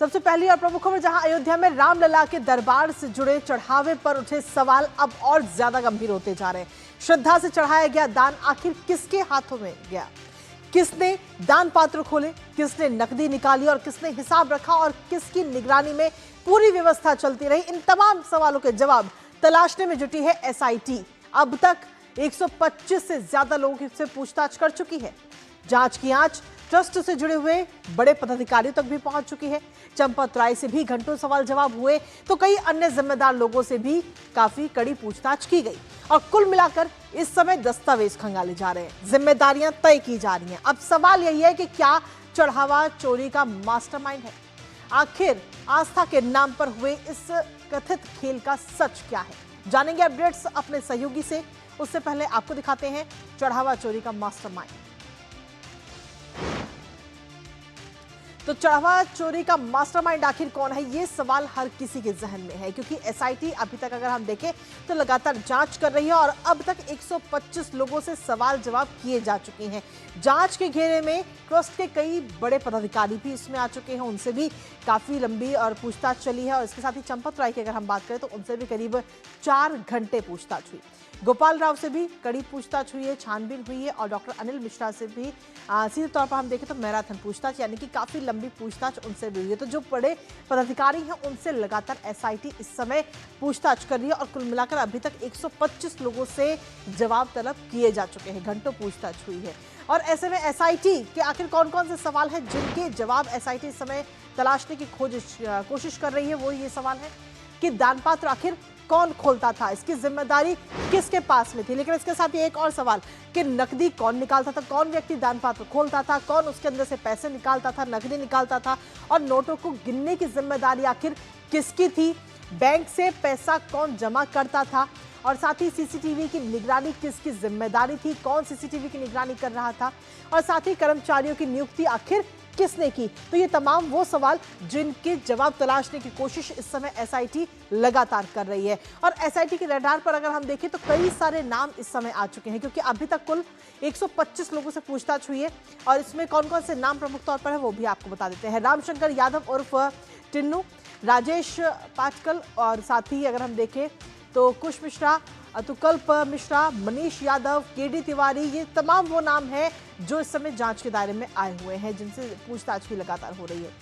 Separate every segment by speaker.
Speaker 1: सबसे पहली और प्रमुख खबर, जहां अयोध्या में रामलला के दरबार से जुड़े चढ़ावे पर उठे सवाल अब और ज्यादा गंभीर होते जा रहे हैं। श्रद्धा से चढ़ाया गया दान आखिर किसके हाथों में गया? किसने दान पात्र खोले, किसने नकदी निकाली और किसने हिसाब रखा और किसकी निगरानी में पूरी व्यवस्था चलती रही? इन तमाम सवालों के जवाब तलाशने में जुटी है एसआईटी। अब तक 125 से ज्यादा लोगों से पूछताछ कर चुकी है। जांच की आंच ट्रस्ट से जुड़े हुए बड़े पदाधिकारियों तक भी पहुंच चुकी है। चंपत राय से भी घंटों सवाल जवाब हुए, तो कई अन्य जिम्मेदार लोगों से भी काफी कड़ी पूछताछ की गई और कुल मिलाकर इस समय दस्तावेज खंगाले जा रहे हैं, जिम्मेदारियां तय की जा रही हैं। अब सवाल यही है कि क्या चढ़ावा चोरी का मास्टरमाइंड है? आखिर आस्था के नाम पर हुए इस कथित खेल का सच क्या है? जानेंगे अपडेट्स अपने सहयोगी से। उससे पहले आपको दिखाते हैं चढ़ावा चोरी का मास्टरमाइंड। तो चढ़ावा चोरी का मास्टरमाइंड आखिर कौन है, ये सवाल हर किसी के जहन में है, क्योंकि एसआईटी अभी तक अगर हम देखें तो लगातार जांच कर रही है और अब तक 125 लोगों से सवाल जवाब किए जा चुके हैं। जांच के घेरे में ट्रस्ट के कई बड़े पदाधिकारी भी इसमें आ चुके हैं, उनसे भी काफी लंबी और पूछताछ चली है। और इसके साथ ही चंपत राय की अगर हम बात करें तो उनसे भी करीब 4 घंटे पूछताछ हुई। गोपाल राव से भी कड़ी पूछताछ हुई है, छानबीन हुई है और डॉक्टर अनिल मिश्रा से भी सीधे तौर पर हम देखें तो मैराथन पूछताछ, यानी कि काफी लंबी पूछताछ उनसे भी हुई है। तो जो बड़े पदाधिकारी हैं उनसे लगातार एसआईटी इस समय पूछताछ कर रही है और कुल मिलाकर अभी तक 125 लोगों से जवाब तलब किए जा चुके हैं। घंटों पूछताछ हुई है और ऐसे में एसआईटी के आखिर कौन कौन से सवाल हैं जिनके जवाब एसआईटी इस समय तलाशने की कोशिश कर रही है, वो ये सवाल है कि दान पात्र आखिर कौन खोलता था, इसकी जिम्मेदारी किसके पास में थी। लेकिन इसके साथ ही एक और सवाल कि नकदी कौन निकालता था, कौन व्यक्ति दान पात्र खोलता था, कौन उसके अंदर से पैसे निकालता था, नकदी निकालता था और नोटों को गिनने की जिम्मेदारी आखिर किसकी थी, बैंक से पैसा कौन जमा करता था और साथ ही सीसीटीवी की निगरानी किसकी जिम्मेदारी थी, कौन सीसीटीवी की निगरानी कर रहा था और साथ ही कर्मचारियों की नियुक्ति आखिर किसने की। तो ये तमाम वो सवाल जिनके जवाब तलाशने की कोशिश इस समय एसआईटी लगातार कर रही है। और एसआईटी के रडार पर अगर हम देखें तो कई सारे नाम इस समय आ चुके हैं, क्योंकि अभी तक कुल 125 लोगों से पूछताछ हुई है और इसमें कौन कौन से नाम प्रमुख तौर पर है वो भी आपको बता देते हैं। रामशंकर यादव उर्फ टिन्नू, राजेश पाटकल और साथ ही अगर हम देखें तो कुश मिश्रा, अतुकल्प मिश्रा, मनीष यादव, केडी तिवारी, ये तमाम वो नाम हैं जो इस समय जांच के दायरे में आए हुए हैं, जिनसे पूछताछ भी लगातार हो रही है।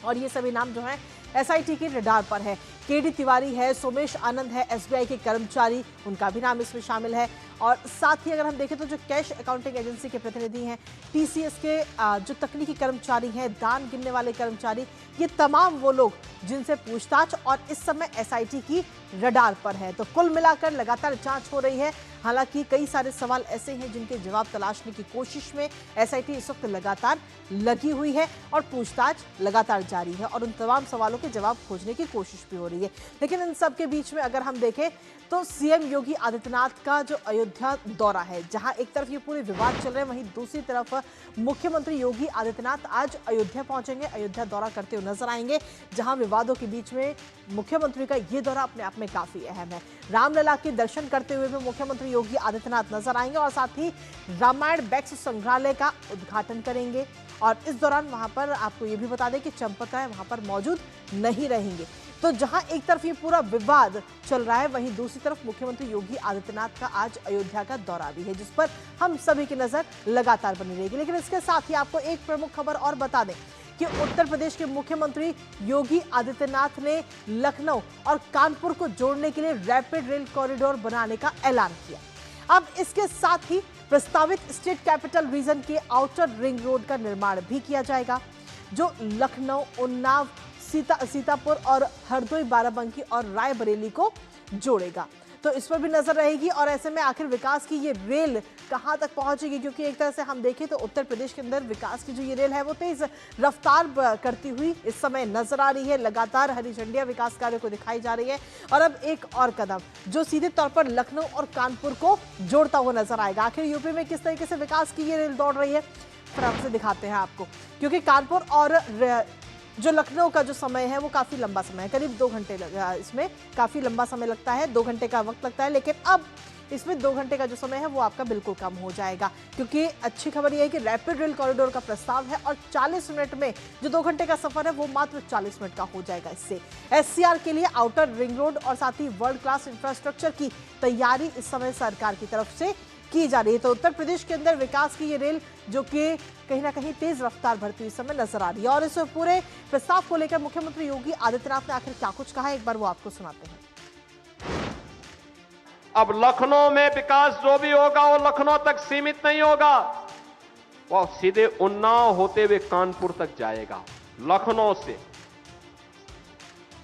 Speaker 1: और ये सभी नाम जो हैं एसआईटी के रडार पर है। केडी तिवारी है, सोमेश आनंद है, एसबीआई के कर्मचारी, उनका भी नाम इसमें शामिल है। और साथ ही अगर हम देखें तो जो कैश अकाउंटिंग एजेंसी के प्रतिनिधि हैं, टीसीएस के जो तकनीकी कर्मचारी हैं, दान गिनने वाले कर्मचारी, ये तमाम वो लोग जिनसे पूछताछ और इस समय एसआईटी की रडार पर है। तो कुल मिलाकर लगातार जांच हो रही है। हालांकि कई सारे सवाल ऐसे हैं जिनके जवाब तलाशने की कोशिश में एसआईटी इस वक्त लगातार लगी हुई है और पूछताछ लगातार जारी है और उन तमाम सवालों के जवाब खोजने की कोशिश भी हो रही है। लेकिन इन सब के बीच में अगर हम देखें तो सीएम योगी आदित्यनाथ का जो अयोध्या दौरा है, जहां एक तरफ ये पूरे विवाद चल रहे हैं, वहीं दूसरी तरफ मुख्यमंत्री योगी आदित्यनाथ आज अयोध्या पहुंचेंगे, अयोध्या दौरा करते हुए नजर आएंगे, जहां विवादों के बीच में मुख्यमंत्री का ये दौरा अपने आप में काफी अहम है। रामलला के दर्शन करते हुए भी मुख्यमंत्री योगी आदित्यनाथ नजर आएंगे और साथ ही रामायण बैक्स संग्रहालय का उद्घाटन करेंगे और इस दौरान वहां पर आपको ये भी बता दें कि चंपत राय वहां पर मौजूद नहीं रहेंगे। तो जहां एक तरफ ये पूरा विवाद चल रहा है, वहीं दूसरी तरफ मुख्यमंत्री योगी आदित्यनाथ का आज अयोध्या का दौरा भी है, जिस पर हम सभी की नजर लगातार बनी रहेगी। लेकिन इसके साथ ही आपको एक प्रमुख खबर और बता दें कि उत्तर प्रदेश के मुख्यमंत्री योगी आदित्यनाथ ने लखनऊ और कानपुर को जोड़ने के लिए रैपिड रेल कॉरिडोर बनाने का ऐलान किया। अब इसके साथ ही प्रस्तावित स्टेट कैपिटल रीजन के आउटर रिंग रोड का निर्माण भी किया जाएगा, जो लखनऊ, उन्नाव, सीतापुर और हरदोई, बाराबंकी और रायबरेली को जोड़ेगा। तो इस पर भी नजर रहेगी और ऐसे में आखिर विकास की ये रेल कहां तक पहुंचेगी, क्योंकि एक तरह से हम देखें तो उत्तर प्रदेश के अंदर विकास की जो ये रेल है वो तेज रफ्तार करती हुई इस समय नजर आ रही है। लगातार हरी झंडियां विकास कार्यों को दिखाई जा रही है और अब एक और कदम जो सीधे तौर पर लखनऊ और कानपुर को जोड़ता हुआ नजर आएगा। आखिर यूपी में किस तरीके से विकास की ये रेल दौड़ रही है, फिर आपसे दिखाते हैं आपको, क्योंकि कानपुर और जो लखनऊ का जो समय है वो काफ़ी लंबा समय है, करीब 2 घंटे इसमें काफ़ी लंबा समय लगता है, 2 घंटे का वक्त लगता है। लेकिन अब इसमें 2 घंटे का जो समय है वो आपका बिल्कुल कम हो जाएगा, क्योंकि अच्छी खबर यह है कि रैपिड रेल कॉरिडोर का प्रस्ताव है और 40 मिनट में जो 2 घंटे का सफर है वो मात्र 40 मिनट का हो जाएगा। इससे एससीआर के लिए आउटर रिंग रोड और साथ ही वर्ल्ड क्लास इंफ्रास्ट्रक्चर की तैयारी इस समय सरकार की तरफ से की जा रही है। तो उत्तर प्रदेश के अंदर विकास की ये रेल जो कि कहीं ना कहीं तेज रफ्तार भरती हुई इस समय नजर आ रही है। और इस पूरे प्रस्ताव को लेकर मुख्यमंत्री योगी आदित्यनाथ ने आखिर क्या कुछ कहा, एक बार वो आपको सुनाते हैं।
Speaker 2: अब लखनऊ में विकास जो भी होगा वो लखनऊ तक सीमित नहीं होगा, वो सीधे उन्नाव होते हुए कानपुर तक जाएगा। लखनऊ से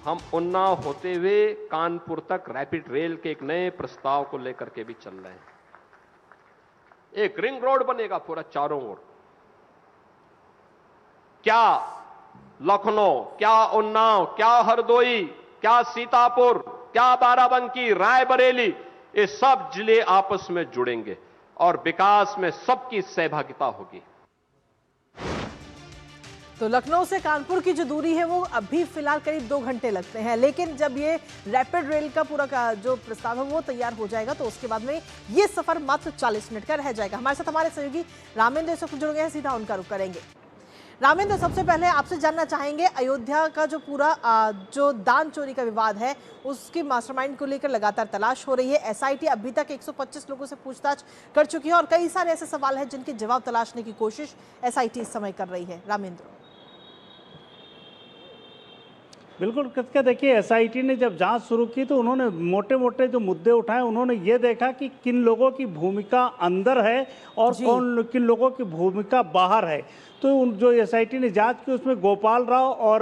Speaker 2: हम उन्नाव होते हुए कानपुर तक रैपिड रेल के एक नए प्रस्ताव को लेकर के भी चल रहे हैं। एक रिंग रोड बनेगा पूरा चारों ओर। क्या लखनऊ, क्या उन्नाव, क्या हरदोई, क्या सीतापुर, क्या बाराबंकी, रायबरेली, ये सब जिले आपस में जुड़ेंगे और विकास में सबकी सहभागिता होगी।
Speaker 1: तो लखनऊ से कानपुर की जो दूरी है वो अभी फिलहाल करीब 2 घंटे लगते हैं, लेकिन जब ये रैपिड रेल का पूरा का जो प्रस्ताव है वो तैयार हो जाएगा तो उसके बाद में ये सफर मात्र 40 मिनट का रह जाएगा। हमारे साथ हमारे सहयोगी रामेंद्र इस वक्त जुड़ गए हैं, सीधा उनका रुख करेंगे। रामेंद्र, सबसे पहले आपसे जानना चाहेंगे, अयोध्या का जो पूरा जो दान चोरी का विवाद है उसकी मास्टरमाइंड को लेकर लगातार तलाश हो रही है। एसआईटी अभी तक 125 लोगों से पूछताछ कर चुकी है और कई सारे ऐसे सवाल हैं जिनके जवाब तलाशने की कोशिश एसआईटी इस समय कर रही है। रामेंद्र।
Speaker 3: बिल्कुल कृतिका, देखिए एसआईटी ने जब जांच शुरू की तो उन्होंने मोटे मोटे जो मुद्दे उठाए, उन्होंने ये देखा कि किन लोगों की भूमिका अंदर है और किन लोगों की भूमिका बाहर है। तो जो एसआईटी ने जांच की उसमें गोपाल राव और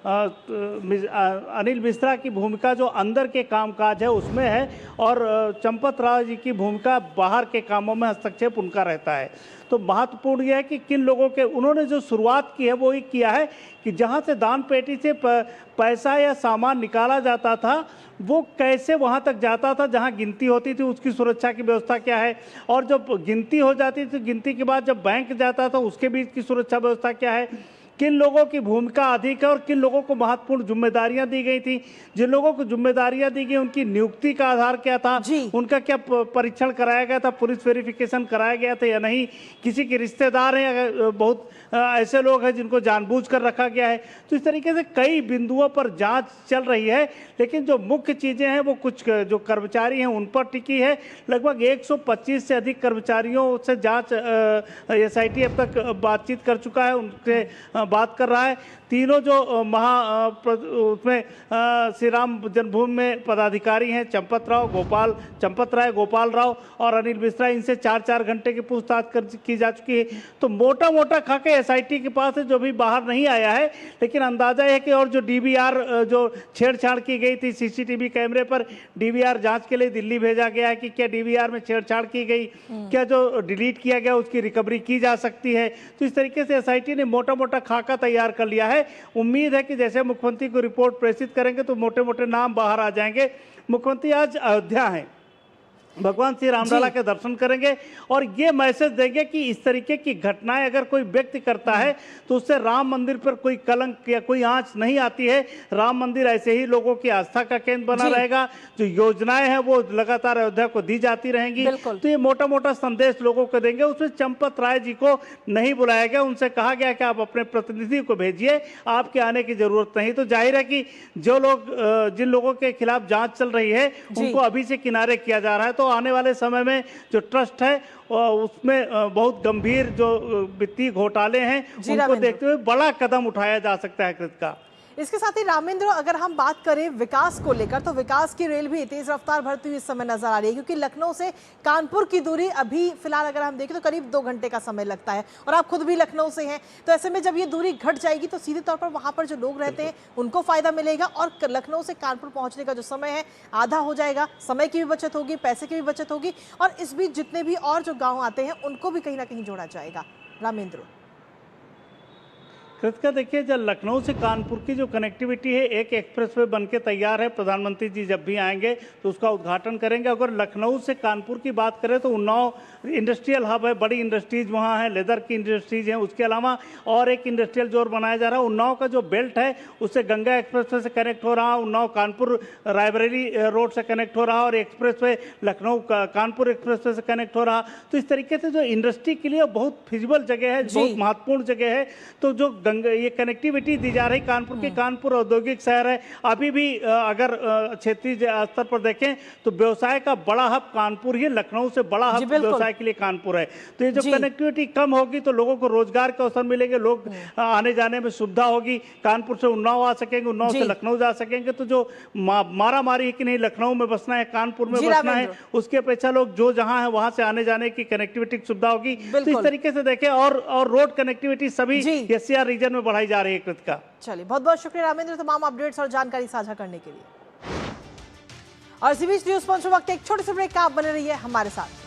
Speaker 3: अनिल मिश्रा की भूमिका जो अंदर के कामकाज है उसमें है और चंपत राव जी की भूमिका बाहर के कामों में हस्तक्षेप उनका रहता है। तो महत्वपूर्ण यह है कि किन लोगों के उन्होंने जो शुरुआत की है वो ये किया है कि जहां से दान पेटी से पैसा या सामान निकाला जाता था वो कैसे वहां तक जाता था, जहां गिनती होती थी उसकी सुरक्षा की व्यवस्था क्या है, और जब गिनती हो जाती थी गिनती के बाद जब बैंक जाता था उसके बीच की सुरक्षा व्यवस्था क्या है, किन लोगों की भूमिका अधिक है और किन लोगों को महत्वपूर्ण जिम्मेदारियां दी गई थी। जिन लोगों को जिम्मेदारियां दी गई उनकी नियुक्ति का आधार क्या था, उनका क्या परीक्षण कराया गया था, पुलिस वेरिफिकेशन कराया गया था या नहीं, किसी के रिश्तेदार हैं, बहुत ऐसे लोग हैं जिनको जानबूझकर रखा गया है। तो इस तरीके से कई बिंदुओं पर जांच चल रही है, लेकिन जो मुख्य चीज़ें हैं वो कुछ जो कर्मचारी हैं उन पर टिकी है। लगभग 125 से अधिक कर्मचारियों से जांच एसआईटी अब तक बातचीत कर चुका है, उनसे बात कर रहा है। तीनों जो उसमें श्री राम जन्मभूमि में पदाधिकारी हैं, चंपत राय, गोपाल राव और अनिल मिश्रा, इनसे 4-4 घंटे की पूछताछ की जा चुकी है। तो मोटा मोटा खाके एसआईटी के पास है, जो भी बाहर नहीं आया है, लेकिन अंदाजा है कि और जो डीवीआर जो छेड़छाड़ की गई थी सीसीटीवी कैमरे पर, डीवीआर जांच के लिए दिल्ली भेजा गया है कि क्या डीवीआर में छेड़छाड़ की गई, क्या जो डिलीट किया गया उसकी रिकवरी की जा सकती है। तो इस तरीके से एसआईटी ने मोटा मोटा खाका तैयार कर लिया है। उम्मीद है कि जैसे मुख्यमंत्री को रिपोर्ट प्रेषित करेंगे तो मोटे मोटे नाम बाहर आ जाएंगे। मुख्यमंत्री आज अयोध्या हैं, भगवान श्री रामलला के दर्शन करेंगे और ये मैसेज देंगे कि इस तरीके की घटनाएं अगर कोई व्यक्ति करता है तो उससे राम मंदिर पर कोई कलंक या कोई आंच नहीं आती है। राम मंदिर ऐसे ही लोगों की आस्था का केंद्र बना रहेगा। जो योजनाएं हैं वो लगातार अयोध्या को दी जाती रहेंगी। तो ये मोटा मोटा संदेश लोगों को देंगे। उसमें चंपत राय जी को नहीं बुलाया गया, उनसे कहा गया कि आप अपने प्रतिनिधि को भेजिए, आपके आने की जरूरत नहीं। तो जाहिर है कि जो लोग जिन लोगों के खिलाफ जांच चल रही है उनको अभी से किनारे किया जा रहा है। तो आने वाले समय में जो ट्रस्ट है उसमें बहुत गंभीर जो वित्तीय घोटाले हैं उनको देखते हुए बड़ा कदम उठाया जा सकता है। कृतिका,
Speaker 1: इसके साथ ही रामेंद्र, अगर हम बात करें विकास को लेकर तो विकास की रेल भी तेज रफ्तार भरती हुई इस समय नजर आ रही है, क्योंकि लखनऊ से कानपुर की दूरी अभी फिलहाल अगर हम देखें तो करीब 2 घंटे का समय लगता है और आप खुद भी लखनऊ से हैं। तो ऐसे में जब ये दूरी घट जाएगी तो सीधे तौर पर वहां पर जो लोग रहते हैं उनको फायदा मिलेगा और लखनऊ से कानपुर पहुंचने का जो समय है आधा हो जाएगा। समय की भी बचत होगी, पैसे की भी बचत होगी और इस बीच जितने भी और जो गाँव आते हैं उनको भी कहीं ना कहीं जोड़ा जाएगा। रामेंद्र,
Speaker 3: कृतिका, देखिए, जब लखनऊ से कानपुर की जो कनेक्टिविटी है, एक एक्सप्रेसवे बन के तैयार है। प्रधानमंत्री जी जब भी आएंगे तो उसका उद्घाटन करेंगे। अगर लखनऊ से कानपुर की बात करें तो उन्नाव इंडस्ट्रियल हब है, बड़ी इंडस्ट्रीज वहाँ है, लेदर की इंडस्ट्रीज हैं। उसके अलावा और एक इंडस्ट्रियल जोन बनाया जा रहा है। उन्नाव का जो बेल्ट है उससे गंगा एक्सप्रेसवे से कनेक्ट हो रहा, उन्नाव कानपुर रायबरेली रोड से कनेक्ट हो रहा, और एक्सप्रेसवे लखनऊ कानपुर एक्सप्रेसवे से कनेक्ट हो रहा। तो इस तरीके से जो इंडस्ट्री के लिए बहुत फिजिबल जगह है, बहुत महत्वपूर्ण जगह है। तो जो ये कनेक्टिविटी दी जा रही कानपुर के, कानपुर औद्योगिक शहर है। अभी भी अगर क्षेत्रीय स्तर पर देखें तो व्यवसाय का बड़ा हब कानपुर ही, लखनऊ से बड़ा हब व्यवसाय के लिए कानपुर है। तो ये जो कनेक्टिविटी कम होगी तो लोगों को रोजगार के अवसर मिलेंगे, लोग आने जाने में सुविधा होगी। कानपुर से उन्नाव आ सकेंगे, उन्नाव से लखनऊ जा सकेंगे। तो जो मारा मारी है कि नहीं लखनऊ में बसना है, कानपुर में बसना है, उसके अपेक्षा लोग जो जहां है वहां से आने जाने की कनेक्टिविटी की सुविधा होगी। तो इस तरीके से देखें, और रोड कनेक्टिविटी सभी एससीआर रीजन में बढ़ाई जा रही है। कृतिका, चलिए,
Speaker 1: बहुत बहुत शुक्रिया रामेंद्र, तमाम अपडेट्स और जानकारी साझा करने के लिए। और इसी बीच न्यूज पंच वक्त एक छोटे से ब्रेक का, आप बने रहिए हमारे साथ।